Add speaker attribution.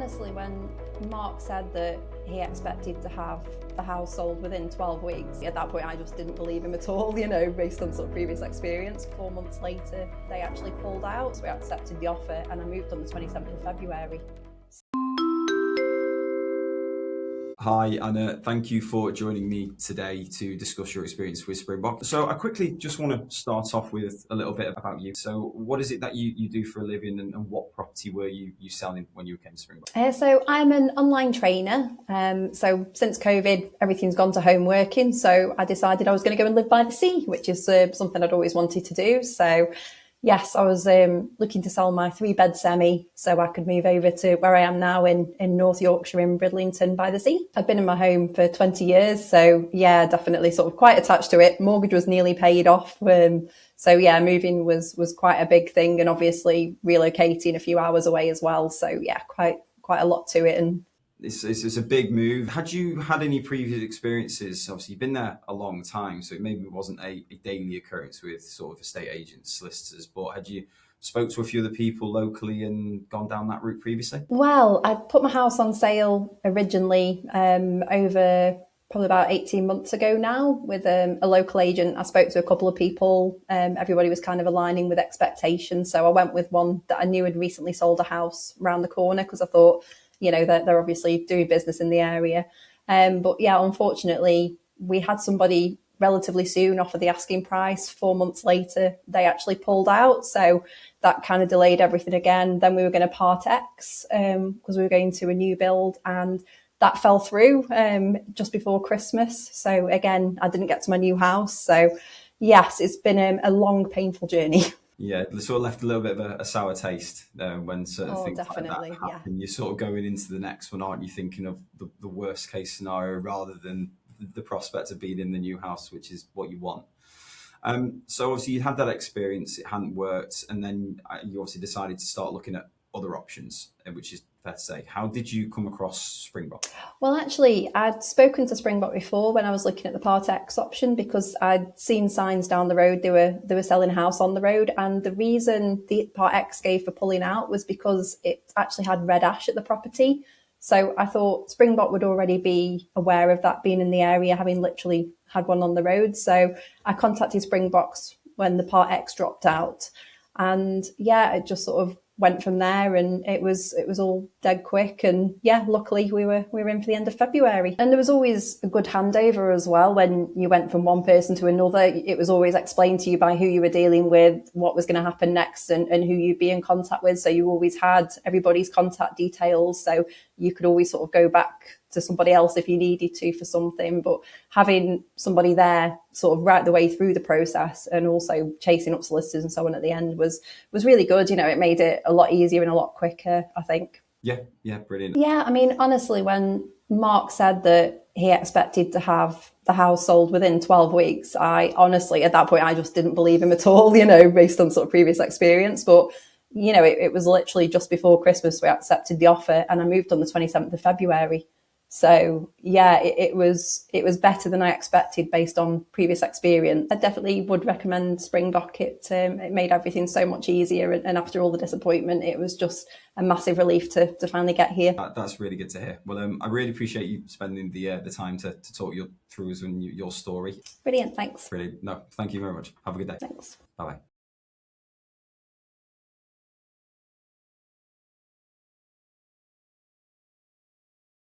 Speaker 1: honestly, when Mark said that he expected to have the house sold within 12 weeks, at that point I just didn't believe him at all, based on sort of previous experience. 4 months later, they actually pulled out, so we accepted the offer and I moved on the 27th of February.
Speaker 2: Hi Anna, thank you for joining me today to discuss your experience with Springbok. So I quickly just want to start off with a little bit about you. So what is it that you do for a living, and what property were you selling when you came to Springbok?
Speaker 1: So I'm an online trainer. So since COVID, everything's gone to home working. So I decided I was going to go and live by the sea, which is something I'd always wanted to do. So yes, I was looking to sell my 3-bed semi so I could move over to where I am now in North Yorkshire in Bridlington by the sea. I've been in my home for 20 years. So yeah, definitely sort of quite attached to it. Mortgage was nearly paid off. So yeah, moving was quite a big thing, and obviously relocating a few hours away as well. So yeah, quite a lot to it. And
Speaker 2: it's a big move. Had you had any previous experiences? Obviously, you've been there a long time, so it maybe wasn't a daily occurrence with sort of estate agents, solicitors, but had you spoke to a few other people locally and gone down that route previously?
Speaker 1: Well, I put my house on sale originally over probably about 18 months ago now with a local agent. I spoke to a couple of people. Everybody was kind of aligning with expectations. So I went with one that I knew had recently sold a house around the corner because I thought, that they're obviously doing business in the area. But yeah, unfortunately, we had somebody relatively soon offer the asking price. 4 months later, they actually pulled out. So that kind of delayed everything again. Then we were going to part X because we were going to a new build, and that fell through just before Christmas. So again, I didn't get to my new house. So yes, it's been a long, painful journey.
Speaker 2: Yeah, it sort of left a little bit of a sour taste when certain things
Speaker 1: definitely,
Speaker 2: like that happen. Yeah. You're sort of going into the next one, aren't you, thinking of the worst case scenario rather than the prospect of being in the new house, which is what you want. So obviously you had that experience, it hadn't worked, and then you obviously decided to start looking at other options, which is fair to say. How did you come across Springbok?
Speaker 1: Well, actually, I'd spoken to Springbok before when I was looking at the Part X option, because I'd seen signs down the road they were selling a house on the road, and the reason the Part X gave for pulling out was because it actually had red ash at the property. So I thought Springbok would already be aware of that being in the area, having literally had one on the road. So I contacted Springboks when the Part X dropped out, and yeah, it just sort of went from there, and it was all dead quick. And yeah, luckily we were in for the end of February. And there was always a good handover as well when you went from one person to another. It was always explained to you by who you were dealing with, what was going to happen next, and who you'd be in contact with. So you always had everybody's contact details, so you could always sort of go back to somebody else if you needed to for something. But having somebody there sort of right the way through the process, and also chasing up solicitors and so on at the end was really good. It made it a lot easier and a lot quicker, I think.
Speaker 2: Yeah, brilliant.
Speaker 1: Yeah, I mean, honestly, when Mark said that he expected to have the house sold within 12 weeks, I honestly, at that point, I just didn't believe him at all, based on sort of previous experience. But it was literally just before Christmas we accepted the offer, and I moved on the 27th of February. So yeah, it was better than I expected based on previous experience. I definitely would recommend Springbok. It made everything so much easier, and after all the disappointment, it was just a massive relief to finally get here.
Speaker 2: That's really good to hear. Well, I really appreciate you spending the time to talk through us and your story.
Speaker 1: Brilliant, thanks.
Speaker 2: Brilliant. No, thank you very much. Have a good day.
Speaker 1: Thanks.
Speaker 2: Bye-bye.